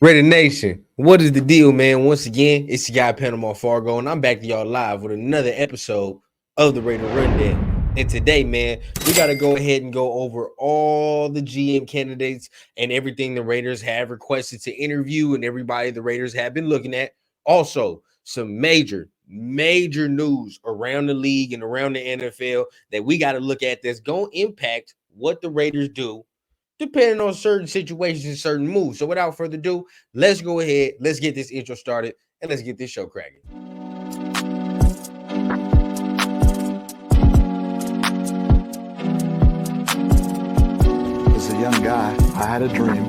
Raider Nation, what is the deal, man? Once again, it's your guy Panama Fargo, and I'm back to y'all live with another episode of the Raider Rundown. And today, man, we got to go ahead and go over all the GM candidates and everything the Raiders have requested to interview and everybody the Raiders have been looking at. Also, some major news around the league and around the NFL that we got to look at that's going to impact what the Raiders do depending on certain situations and certain moves. So without further ado, let's go ahead, let's get this intro started, and let's get this show cracking. As a young guy, I had a dream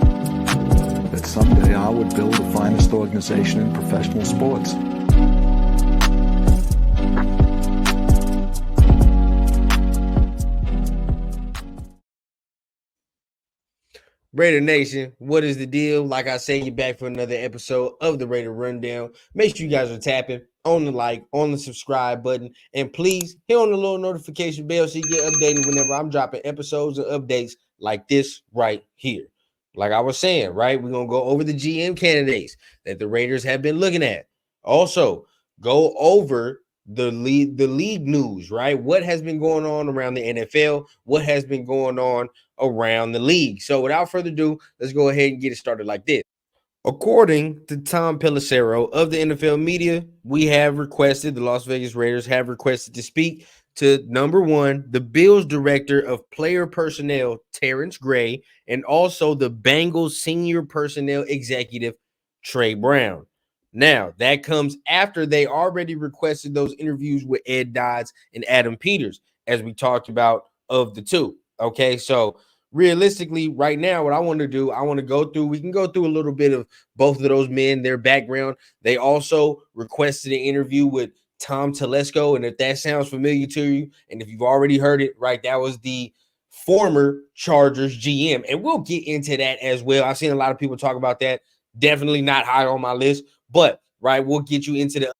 that someday I would build the finest organization in professional sports. Raider Nation, what is the deal? Like I say, you're back for another episode of the Raider Rundown. Make sure you guys are tapping on the like, on the subscribe button, and please hit on the little notification bell so you get updated whenever I'm dropping episodes and updates like this right here. Like I was saying, right? We're going to go over the GM candidates that the Raiders have been looking at. Also, go over the league news, right? What has been going on around the NFL? What has been going on around the league? So without further ado, let's go ahead and get it started like this. According to Tom Pelissero of the NFL media, the Las Vegas Raiders have requested to speak to number one, the Bills director of player personnel, Terrence Gray, and also the Bengals senior personnel executive, Trey Brown. Now, that comes after they already requested those interviews with Ed Dodds and Adam Peters, as we talked about of the two. Okay, so realistically, right now, what I want to do, I want to go through, we can go through a little bit of both of those men, their background. They also requested an interview with Tom Telesco. And if that sounds familiar to you, and if you've already heard it, right, that was the former Chargers GM. And we'll get into that as well. I've seen a lot of people talk about that. Definitely not high on my list, but right, we'll get you into the.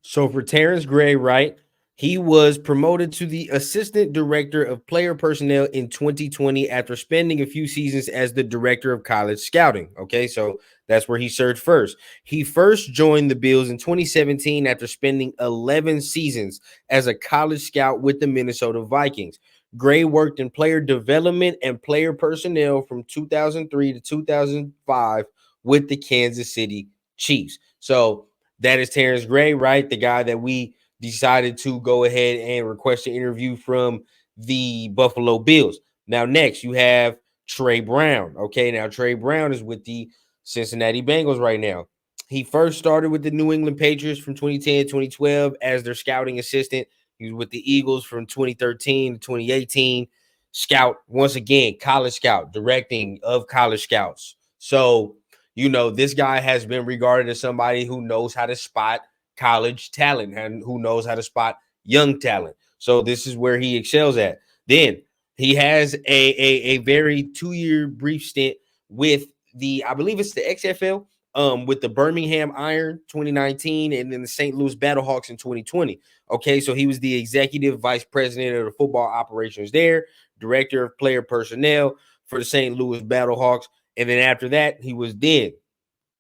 So for Terrence Gray, right, he was promoted to the assistant director of player personnel in 2020 after spending a few seasons as the director of college scouting. Okay, so that's where he served first. He first joined the Bills in 2017 after spending 11 seasons as a college scout with the Minnesota Vikings. Gray worked in player development and player personnel from 2003 to 2005 with the Kansas City Chiefs. So that is Terrence Gray, right? The guy that we decided to go ahead and request an interview from the Buffalo Bills. Now, next, you have Trey Brown. Okay, now Trey Brown is with the Cincinnati Bengals right now. He first started with the New England Patriots from 2010 to 2012 as their scouting assistant. He was with the Eagles from 2013 to 2018. Scout, once again, college scout, directing of college scouts. So, this guy has been regarded as somebody who knows how to spot college talent and who knows how to spot young talent. So this is where he excels at. Then he has a very 2-year brief stint with I believe it's the XFL, with the Birmingham Iron 2019 and then the St. Louis Battlehawks in 2020. Okay, so he was the executive vice president of the football operations there, director of player personnel for the St. Louis Battlehawks. And then after that, he was then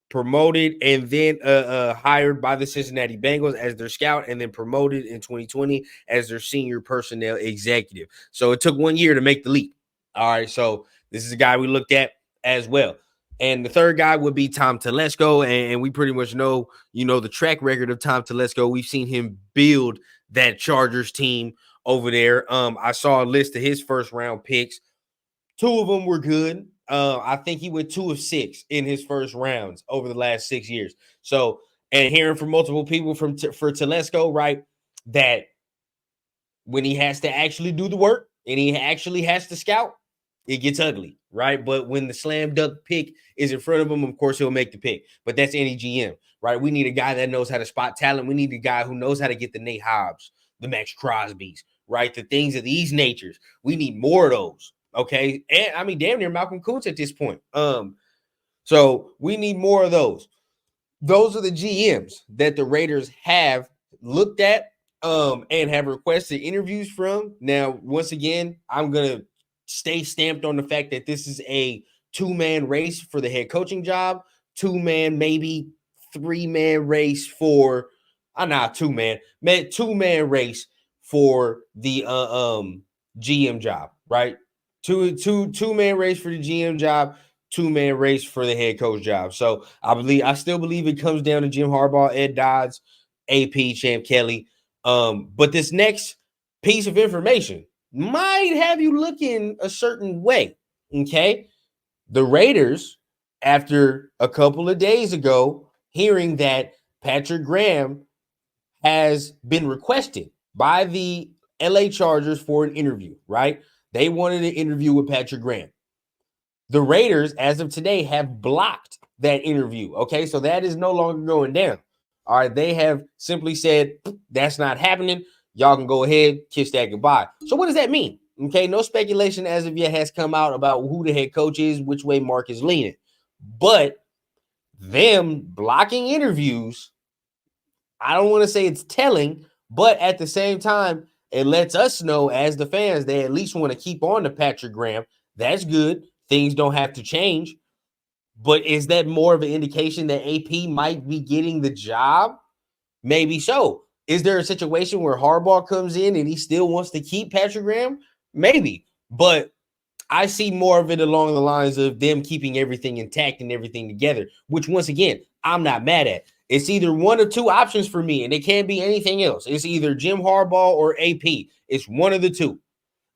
promoted and then hired by the Cincinnati Bengals as their scout and then promoted in 2020 as their senior personnel executive. So it took 1 year to make the leap. All right, so this is a guy we looked at as well. And the third guy would be Tom Telesco, and we pretty much know, the track record of Tom Telesco. We've seen him build that Chargers team over there. I saw a list of his first round picks. 2 of them were good. I think he went 2 of 6 in his first rounds over the last 6 years. So, and hearing from multiple people for Telesco, right, that when he has to actually do the work and he actually has to scout, it gets ugly, right? But when the slam dunk pick is in front of him, of course he'll make the pick. But that's any GM, right? We need a guy that knows how to spot talent. We need a guy who knows how to get the Nate Hobbs, the Max Crosbys, right? The things of these natures. We need more of those. Okay. And I mean, damn near Malcolm Kuntz at this point. So we need more of those. Those are the GMs that the Raiders have looked at and have requested interviews from. Now, once again, I'm gonna stay stamped on the fact that this is a 2-man race for the head coaching job 2-man, maybe 3-man race for not 2-man race for the GM job, right? Two-man race for the GM job, 2-man race for the head coach job. So I still believe it comes down to Jim Harbaugh, Ed Dodds, AP, Champ Kelly. But this next piece of information might have you looking a certain way. Okay. The Raiders, after a couple of days ago, hearing that Patrick Graham has been requested by the LA Chargers for an interview, right? They wanted an interview with Patrick Graham. The Raiders, as of today, have blocked that interview. Okay, so that is no longer going down. All right, they have simply said that's not happening. Y'all can go ahead, kiss that goodbye. So, what does that mean? Okay, no speculation as of yet has come out about who the head coach is, which way Mark is leaning. But them blocking interviews, I don't want to say it's telling, but at the same time, it lets us know as the fans they at least want to keep on to Patrick Graham. That's good. Things don't have to change. But is that more of an indication that AP might be getting the job? Maybe so. Is there a situation where Harbaugh comes in and he still wants to keep Patrick Graham? Maybe. But I see more of it along the lines of them keeping everything intact and everything together, which once again, I'm not mad at. It's either one or two options for me, and it can't be anything else. It's either Jim Harbaugh or AP. It's one of the two.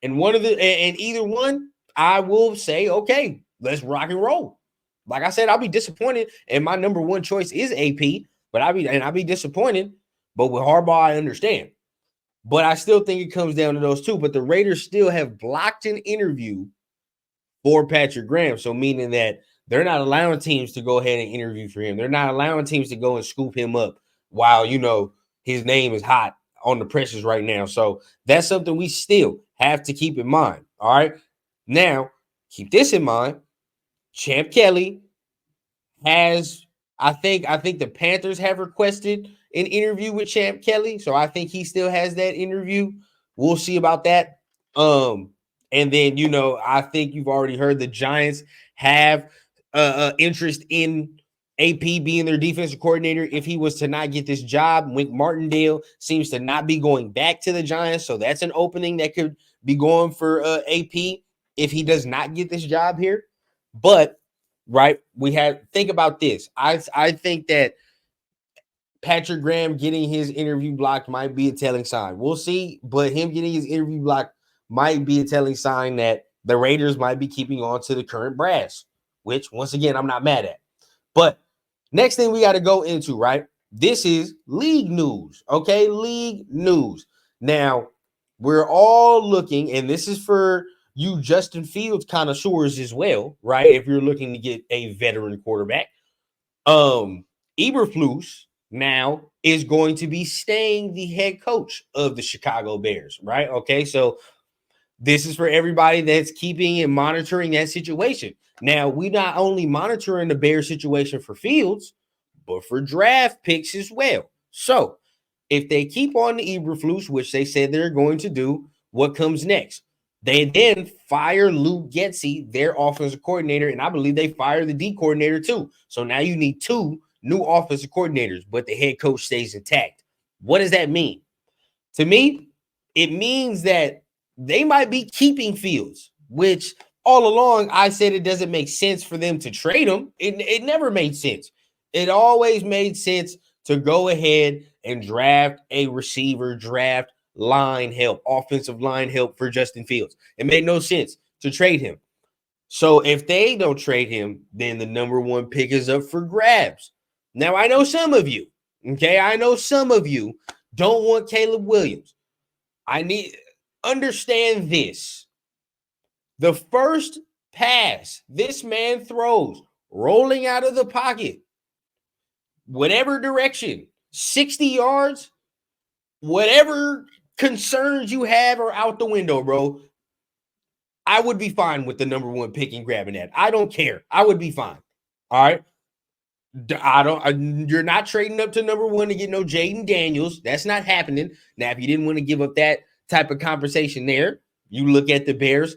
And either one, I will say, okay, let's rock and roll. Like I said, I'll be disappointed, and my number one choice is AP, but I'll be disappointed. But with Harbaugh, I understand. But I still think it comes down to those two. But the Raiders still have blocked an interview for Patrick Graham. So meaning that they're not allowing teams to go ahead and interview for him. They're not allowing teams to go and scoop him up while, his name is hot on the presses right now. So that's something we still have to keep in mind. All right. Now, keep this in mind. Champ Kelly has, I think the Panthers have requested an interview with Champ Kelly. So I think he still has that interview. We'll see about that. And then, I think you've already heard the Giants have interest in AP being their defensive coordinator. If he was to not get this job, Wink Martindale seems to not be going back to the Giants. So that's an opening that could be going for AP if he does not get this job here. But, right, think about this. I think that Patrick Graham getting his interview blocked might be a telling sign. We'll see, but him getting his interview blocked might be a telling sign that the Raiders might be keeping on to the current brass, which, once again, I'm not mad at. But next thing we got to go into, right? This is league news, okay? League news. Now, we're all looking, and this is for you Justin Fields connoisseurs as well, right? If you're looking to get a veteran quarterback. Eberflus now is going to be staying the head coach of the Chicago Bears, right? Okay, so this is for everybody that's keeping and monitoring that situation. Now, we not only monitoring the Bears situation for Fields, but for draft picks as well. So, if they keep on the Eberflus, which they said they're going to do, what comes next? They then fire Luke Getsy, their offensive coordinator, and I believe they fire the D coordinator too. So now you need two new offensive coordinators, but the head coach stays intact. What does that mean? To me, it means that they might be keeping Fields, which all along I said it doesn't make sense for them to trade him. It never made sense. It always made sense to go ahead and draft a receiver, draft line help, offensive line help for Justin Fields. It made no sense to trade him. So if they don't trade him, then the number one pick is up for grabs. Now, I know some of you, don't want Caleb Williams. Understand this. The first pass this man throws, rolling out of the pocket, whatever direction, 60 yards, whatever concerns you have are out the window, bro. I would be fine with the number one pick and grabbing that. I don't care. I would be fine. All right. You're not trading up to number one to get no Jaden Daniels. That's not happening. Now, if you didn't want to give up that type of conversation there, you look at the Bears'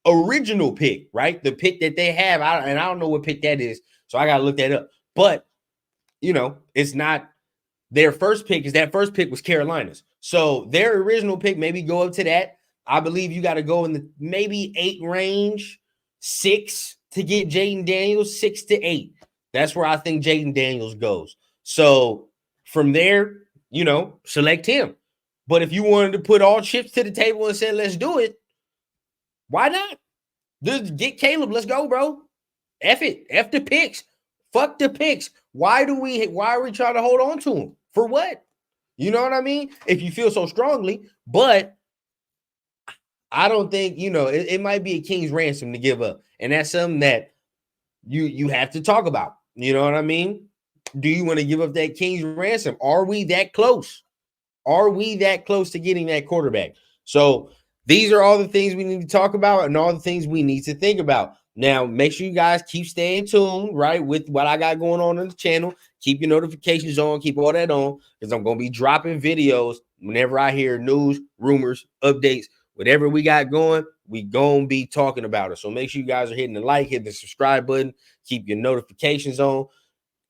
original pick, right? The pick that they have. I don't know what pick that is, so I got to look that up. But, it's not their first pick. That first pick was Carolina's. So their original pick, maybe go up to that. I believe you got to go in the maybe 8 range, 6 to get Jaden Daniels, 6 to 8. That's where I think Jaden Daniels goes. So from there, select him. But if you wanted to put all chips to the table and say, let's do it, why not? Just get Caleb. Let's go, bro. F it. F the picks. Fuck the picks. Why are we trying to hold on to him? For what? You know what I mean? If you feel so strongly, but I don't think, it might be a king's ransom to give up. And that's something that you have to talk about. You know what I mean? Do you want to give up that king's ransom? Are we that close? Are we that close to getting that quarterback? So these are all the things we need to talk about and all the things we need to think about. Now, make sure you guys keep staying tuned, right, with what I got going on the channel. Keep your notifications on. Keep all that on because I'm going to be dropping videos whenever I hear news, rumors, updates, whatever we got going, we going to be talking about it. So make sure you guys are hitting the like, hit the subscribe button, keep your notifications on.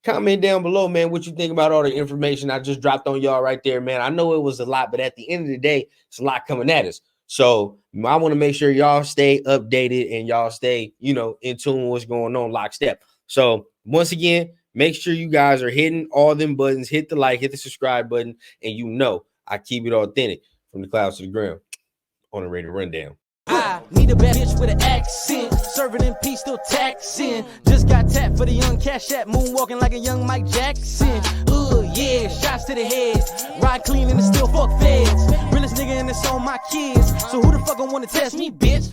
Comment down below, man, what you think about all the information I just dropped on y'all right there, man. I know it was a lot, but at the end of the day, it's a lot coming at us. So I want to make sure y'all stay updated and y'all stay, in tune with what's going on lockstep. So once again, make sure you guys are hitting all them buttons, hit the like, hit the subscribe button, and I keep it authentic from the clouds to the ground on the Raider Rundown. I need a bad bitch with an accent, serving in peace, still taxing. Just got tapped for the young cash app, moonwalking like a young Mike Jackson. Yeah, shots to the head, ride clean and still fuck feds. Realest nigga and it's on my kids, so who the fuck gon' wanna test me, bitch?